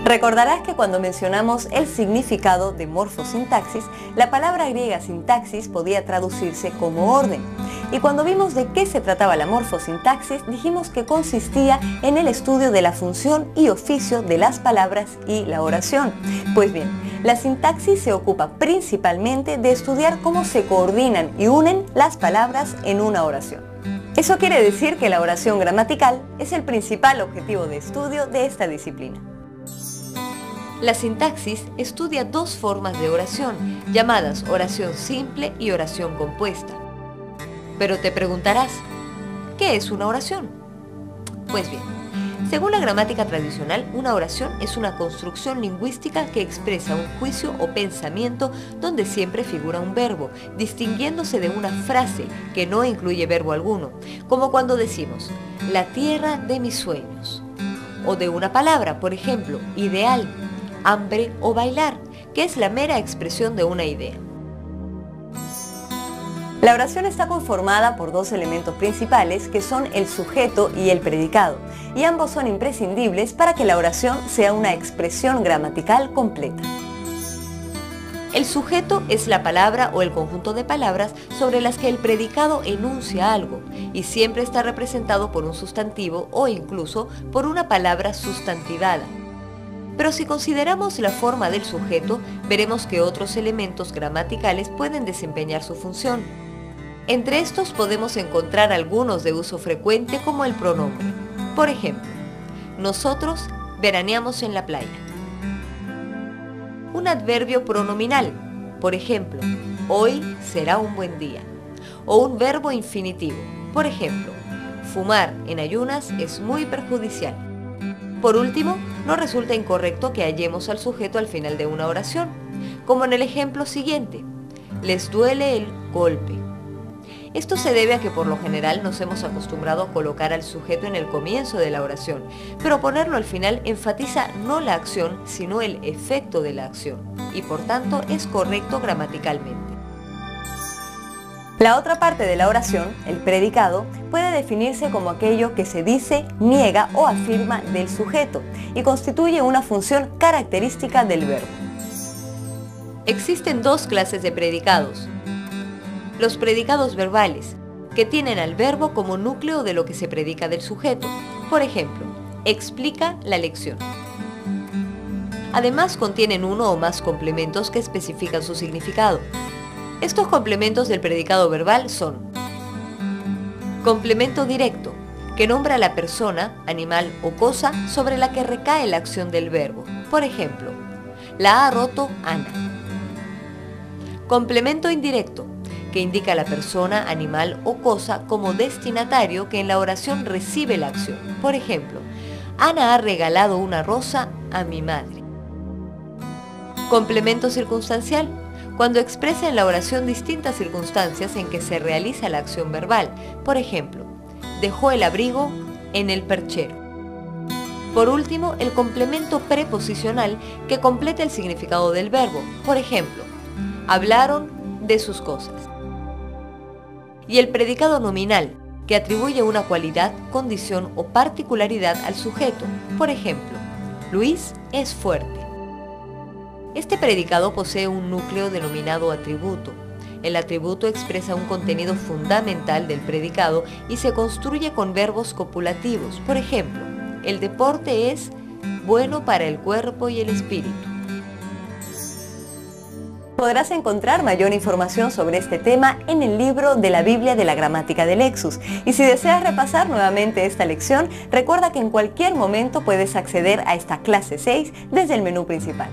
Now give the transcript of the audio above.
Recordarás que cuando mencionamos el significado de morfosintaxis, la palabra griega sintaxis podía traducirse como orden. Y cuando vimos de qué se trataba la morfosintaxis, dijimos que consistía en el estudio de la función y oficio de las palabras y la oración. Pues bien, la sintaxis se ocupa principalmente de estudiar cómo se coordinan y unen las palabras en una oración. Eso quiere decir que la oración gramatical es el principal objetivo de estudio de esta disciplina. La sintaxis estudia dos formas de oración, llamadas oración simple y oración compuesta. Pero te preguntarás, ¿qué es una oración? Pues bien, según la gramática tradicional, una oración es una construcción lingüística que expresa un juicio o pensamiento donde siempre figura un verbo, distinguiéndose de una frase que no incluye verbo alguno, como cuando decimos, la tierra de mis sueños, o de una palabra, por ejemplo, ideal, hambre o bailar, que es la mera expresión de una idea. La oración está conformada por dos elementos principales que son el sujeto y el predicado, y ambos son imprescindibles para que la oración sea una expresión gramatical completa. El sujeto es la palabra o el conjunto de palabras sobre las que el predicado enuncia algo, y siempre está representado por un sustantivo o incluso por una palabra sustantivada. Pero si consideramos la forma del sujeto, veremos que otros elementos gramaticales pueden desempeñar su función. Entre estos podemos encontrar algunos de uso frecuente como el pronombre. Por ejemplo, nosotros veraneamos en la playa. Un adverbio pronominal, por ejemplo, hoy será un buen día. O un verbo infinitivo, por ejemplo, fumar en ayunas es muy perjudicial. Por último, no resulta incorrecto que hallemos al sujeto al final de una oración, como en el ejemplo siguiente, les duele el golpe. Esto se debe a que por lo general nos hemos acostumbrado a colocar al sujeto en el comienzo de la oración, pero ponerlo al final enfatiza no la acción, sino el efecto de la acción, y por tanto es correcto gramaticalmente. La otra parte de la oración, el predicado, puede definirse como aquello que se dice, niega o afirma del sujeto y constituye una función característica del verbo. Existen dos clases de predicados. Los predicados verbales, que tienen al verbo como núcleo de lo que se predica del sujeto. Por ejemplo, explica la lección. Además, contienen uno o más complementos que especifican su significado. Estos complementos del predicado verbal son: complemento directo, que nombra a la persona, animal o cosa sobre la que recae la acción del verbo. Por ejemplo, la ha roto Ana. Complemento indirecto, que indica a la persona, animal o cosa como destinatario que en la oración recibe la acción. Por ejemplo, Ana ha regalado una rosa a mi madre. Complemento circunstancial, cuando expresa en la oración distintas circunstancias en que se realiza la acción verbal. Por ejemplo, dejó el abrigo en el perchero. Por último, el complemento preposicional que completa el significado del verbo. Por ejemplo, hablaron de sus cosas. Y el predicado nominal, que atribuye una cualidad, condición o particularidad al sujeto. Por ejemplo, Luis es fuerte. Este predicado posee un núcleo denominado atributo. El atributo expresa un contenido fundamental del predicado y se construye con verbos copulativos. Por ejemplo, el deporte es bueno para el cuerpo y el espíritu. Podrás encontrar mayor información sobre este tema en el libro de la Biblia de la Gramática de Lexus. Y si deseas repasar nuevamente esta lección, recuerda que en cualquier momento puedes acceder a esta clase 6 desde el menú principal.